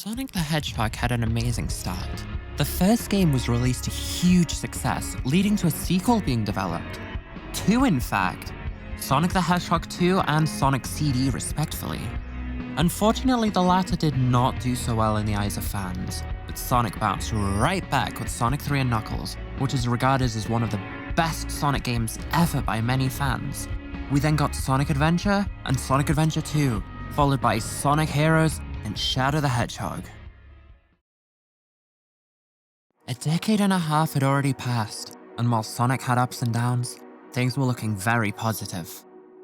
Sonic the Hedgehog had an amazing start. The first game was released to huge success, leading to a sequel being developed. Two, in fact. Sonic the Hedgehog 2 and Sonic CD, respectively. Unfortunately, the latter did not do so well in the eyes of fans, but Sonic bounced right back with Sonic 3 and Knuckles, which is regarded as one of the best Sonic games ever by many fans. We then got Sonic Adventure and Sonic Adventure 2, followed by Sonic Heroes and Shadow the Hedgehog. A decade and a half had already passed, and while Sonic had ups and downs, things were looking very positive.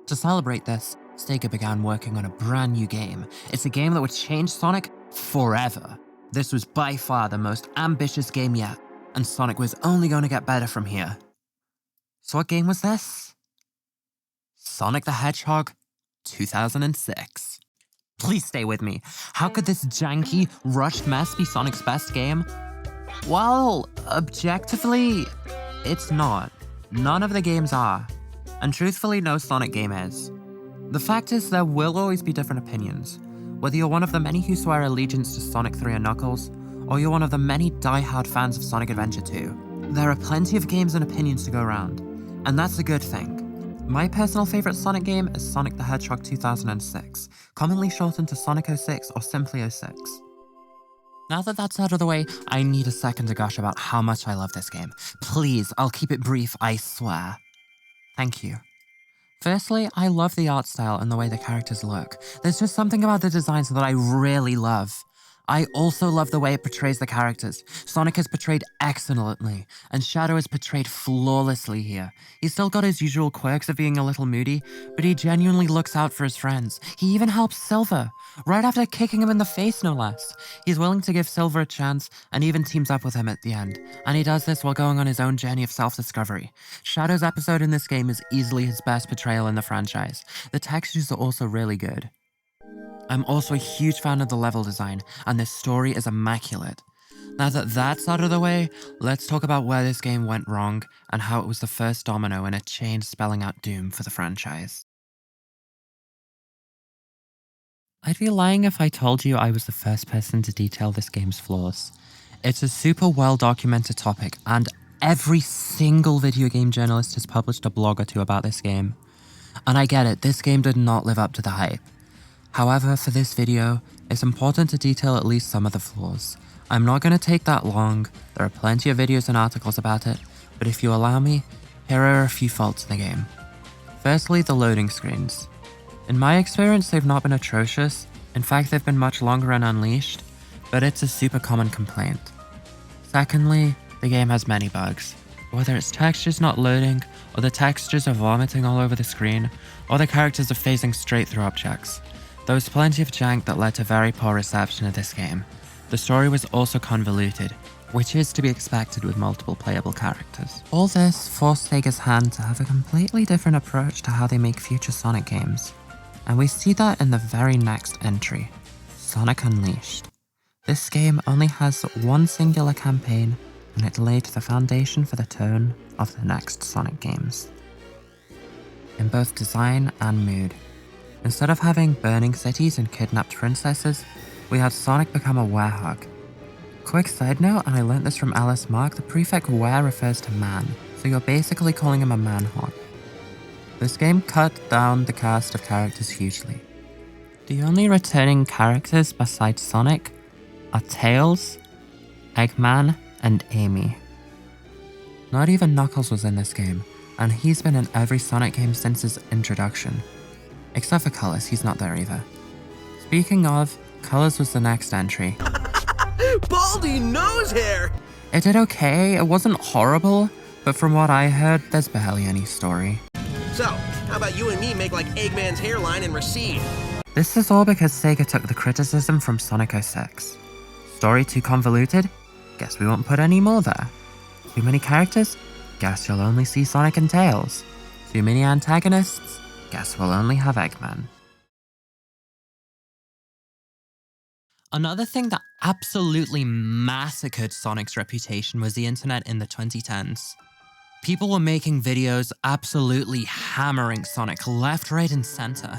To celebrate this, Sega began working on a brand new game. It's a game that would change Sonic forever. This was by far the most ambitious game yet, and Sonic was only going to get better from here. So what game was this? Sonic the Hedgehog 2006. Please stay with me. How could this janky, rushed mess be Sonic's best game? Well, objectively, it's not. None of the games are. And truthfully, no Sonic game is. The fact is, there will always be different opinions. Whether you're one of the many who swear allegiance to Sonic 3 and Knuckles, or you're one of the many die-hard fans of Sonic Adventure 2, there are plenty of games and opinions to go around, and that's a good thing. My personal favourite Sonic game is Sonic the Hedgehog 2006, commonly shortened to Sonic 06 or simply 06. Now that that's out of the way, I need a second to gush about how much I love this game. Please, I'll keep it brief, I swear. Thank you. Firstly, I love the art style and the way the characters look. There's just something about the designs that I really love. I also love the way it portrays the characters. Sonic is portrayed excellently, and Shadow is portrayed flawlessly here. He's still got his usual quirks of being a little moody, but he genuinely looks out for his friends. He even helps Silver, right after kicking him in the face no less. He's willing to give Silver a chance, and even teams up with him at the end. And he does this while going on his own journey of self-discovery. Shadow's episode in this game is easily his best portrayal in the franchise. The textures are also really good. I'm also a huge fan of the level design, and this story is immaculate. Now that that's out of the way, let's talk about where this game went wrong and how it was the first domino in a chain spelling out doom for the franchise. I'd be lying if I told you I was the first person to detail this game's flaws. It's a super well-documented topic, and every single video game journalist has published a blog or two about this game. And I get it, this game did not live up to the hype. However, for this video, it's important to detail at least some of the flaws. I'm not going to take that long, there are plenty of videos and articles about it, but if you allow me, here are a few faults in the game. Firstly, the loading screens. In my experience, they've not been atrocious, in fact they've been much longer and unleashed, but it's a super common complaint. Secondly, the game has many bugs. Whether it's textures not loading, or the textures are vomiting all over the screen, or the characters are phasing straight through objects. There was plenty of jank that led to very poor reception of this game. The story was also convoluted, which is to be expected with multiple playable characters. All this forced Sega's hand to have a completely different approach to how they make future Sonic games. And we see that in the very next entry, Sonic Unleashed. This game only has one singular campaign, and it laid the foundation for the tone of the next Sonic games. In both design and mood. Instead of having burning cities and kidnapped princesses, we had Sonic become a werehog. Quick side note, and I learnt this from Alice Mark, the prefix were refers to man, so you're basically calling him a man-hog. This game cut down the cast of characters hugely. The only returning characters besides Sonic are Tails, Eggman, and Amy. Not even Knuckles was in this game, and he's been in every Sonic game since his introduction. Except for Colors, he's not there either. Speaking of, Colors was the next entry. Baldy nose hair! It did okay, it wasn't horrible, but from what I heard, there's barely any story. So, how about you and me make like Eggman's hairline and recede? This is all because Sega took the criticism from Sonic 06. Story too convoluted? Guess we won't put any more there. Too many characters? Guess you'll only see Sonic and Tails. Too many antagonists? Guess we'll only have Eggman. Another thing that absolutely massacred Sonic's reputation was the internet in the 2010s. People were making videos absolutely hammering Sonic left, right, and center.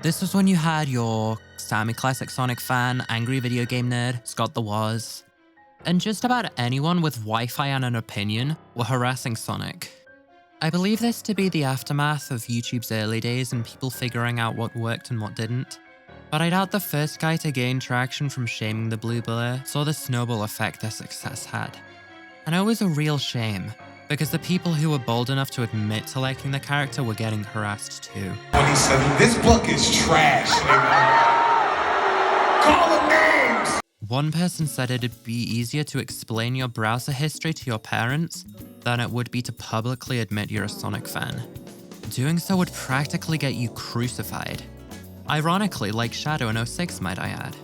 This was when you had your Sammy Classic Sonic fan, Angry Video Game Nerd, Scott the Waz, and just about anyone with Wi-Fi and an opinion were harassing Sonic. I believe this to be the aftermath of YouTube's early days and people figuring out what worked and what didn't. But I doubt the first guy to gain traction from shaming the Blue Blur saw the snowball effect their success had. And it was a real shame, because the people who were bold enough to admit to liking the character were getting harassed too. When he said, "This book is trash, nigga. Call them names!" One person said it'd be easier to explain your browser history to your parents than it would be to publicly admit you're a Sonic fan. Doing so would practically get you crucified. Ironically, like Shadow in 06, might I add.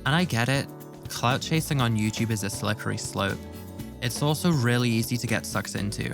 And I get it, clout chasing on YouTube is a slippery slope. It's also really easy to get sucked into.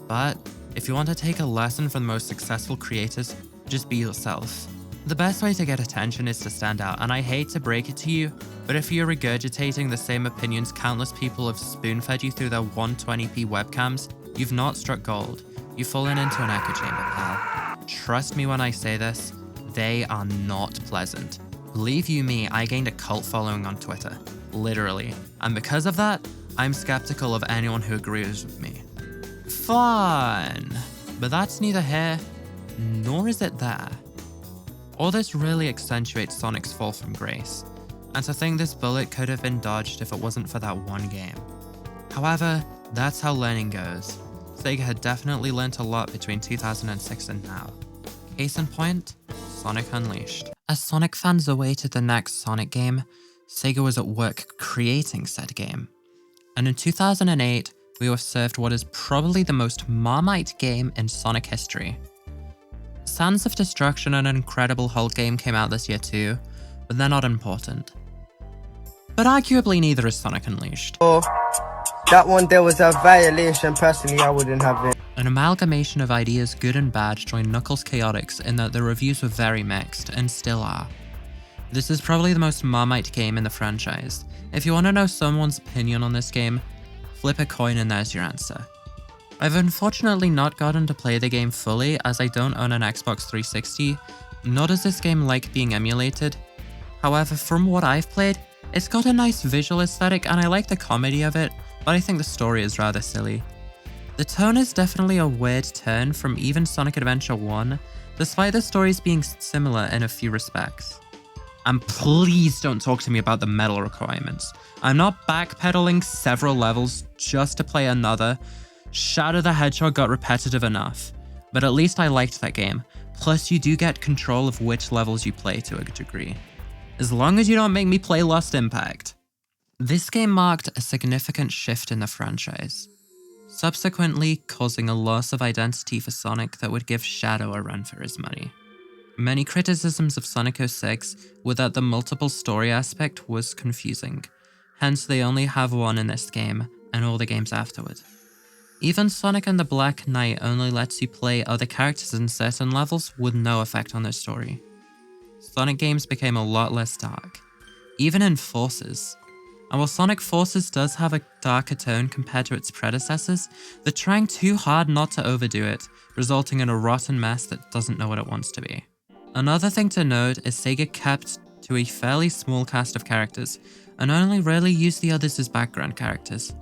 But if you want to take a lesson from the most successful creators, just be yourself. The best way to get attention is to stand out, and I hate to break it to you, but if you're regurgitating the same opinions countless people have spoon-fed you through their 120p webcams, you've not struck gold. You've fallen into an echo chamber, pal. Trust me when I say this, they are not pleasant. Believe you me, I gained a cult following on Twitter. Literally. And because of that, I'm skeptical of anyone who agrees with me. Fun! But that's neither here, nor is it there. All this really accentuates Sonic's fall from grace, and to think this bullet could have been dodged if it wasn't for that one game. However, that's how learning goes. Sega had definitely learnt a lot between 2006 and now. Case in point, Sonic Unleashed. As Sonic fans awaited the next Sonic game, Sega was at work creating said game. And in 2008, we were served what is probably the most Marmite game in Sonic history. Sands of Destruction and an incredible Hulk game came out this year too, but they're not important. But arguably neither is Sonic Unleashed. Oh, that one there was a violation. Personally, I wouldn't have it. An amalgamation of ideas good and bad joined Knuckles Chaotix in that the reviews were very mixed, and still are. This is probably the most Marmite game in the franchise. If you want to know someone's opinion on this game, flip a coin and there's your answer. I've unfortunately not gotten to play the game fully as I don't own an Xbox 360, nor does this game like being emulated. However, from what I've played, it's got a nice visual aesthetic and I like the comedy of it, but I think the story is rather silly. The tone is definitely a weird turn from even Sonic Adventure 1, despite the stories being similar in a few respects. And please don't talk to me about the medal requirements. I'm not backpedaling several levels just to play another. Shadow the Hedgehog got repetitive enough, but at least I liked that game. Plus you do get control of which levels you play to a degree. As long as you don't make me play Lost Impact. This game marked a significant shift in the franchise, subsequently causing a loss of identity for Sonic that would give Shadow a run for his money. Many criticisms of Sonic 06 were that the multiple story aspect was confusing, hence they only have one in this game and all the games afterward. Even Sonic and the Black Knight only lets you play other characters in certain levels with no effect on their story. Sonic games became a lot less dark, even in Forces. And while Sonic Forces does have a darker tone compared to its predecessors, they're trying too hard not to overdo it, resulting in a rotten mess that doesn't know what it wants to be. Another thing to note is Sega kept to a fairly small cast of characters, and only rarely used the others as background characters.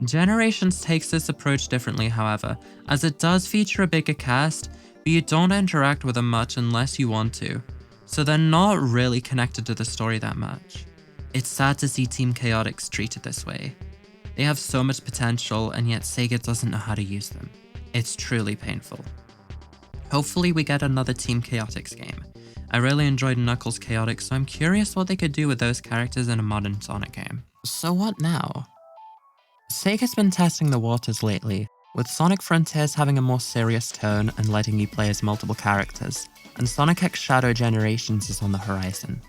Generations takes this approach differently, however, as it does feature a bigger cast, but you don't interact with them much unless you want to, so they're not really connected to the story that much. It's sad to see Team Chaotix treated this way. They have so much potential, and yet Sega doesn't know how to use them. It's truly painful. Hopefully we get another Team Chaotix game. I really enjoyed Knuckles Chaotix, so I'm curious what they could do with those characters in a modern Sonic game. So what now? Sega's been testing the waters lately, with Sonic Frontiers having a more serious tone and letting you play as multiple characters, and Sonic X Shadow Generations is on the horizon.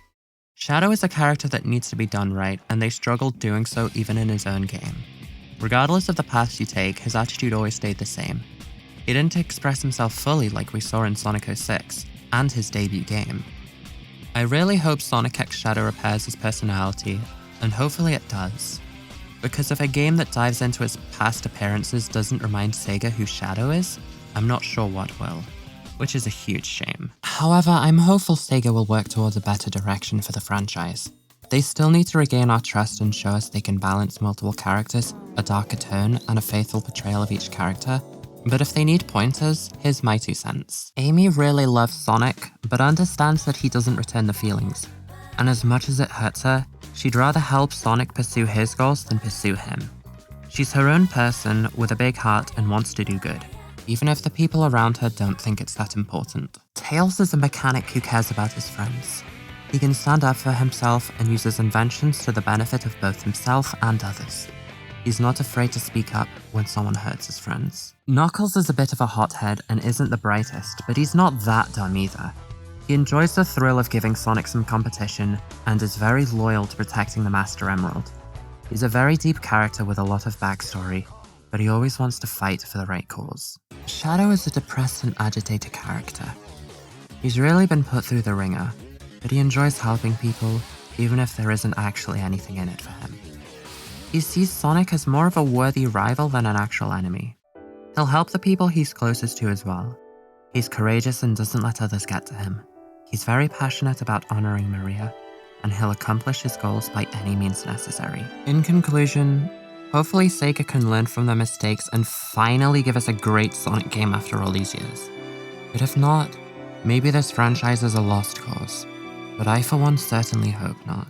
Shadow is a character that needs to be done right, and they struggled doing so even in his own game. Regardless of the path you take, his attitude always stayed the same. He didn't express himself fully like we saw in Sonic 06, and his debut game. I really hope Sonic X Shadow repairs his personality, and hopefully it does. Because if a game that dives into his past appearances doesn't remind Sega who Shadow is, I'm not sure what will. Which is a huge shame. However, I'm hopeful Sega will work towards a better direction for the franchise. They still need to regain our trust and show us they can balance multiple characters, a darker tone, and a faithful portrayal of each character. But if they need pointers, here's my 2 cents. Amy really loves Sonic, but understands that he doesn't return the feelings. And as much as it hurts her, she'd rather help Sonic pursue his goals than pursue him. She's her own person with a big heart and wants to do good, even if the people around her don't think it's that important. Tails is a mechanic who cares about his friends. He can stand up for himself and uses inventions to the benefit of both himself and others. He's not afraid to speak up when someone hurts his friends. Knuckles is a bit of a hothead and isn't the brightest, but he's not that dumb either. He enjoys the thrill of giving Sonic some competition and is very loyal to protecting the Master Emerald. He's a very deep character with a lot of backstory, but he always wants to fight for the right cause. Shadow is a depressed and agitated character. He's really been put through the ringer, but he enjoys helping people, even if there isn't actually anything in it for him. He sees Sonic as more of a worthy rival than an actual enemy. He'll help the people he's closest to as well. He's courageous and doesn't let others get to him. He's very passionate about honoring Maria, and he'll accomplish his goals by any means necessary. In conclusion, hopefully Sega can learn from their mistakes and finally give us a great Sonic game after all these years. But if not, maybe this franchise is a lost cause. But I for one certainly hope not.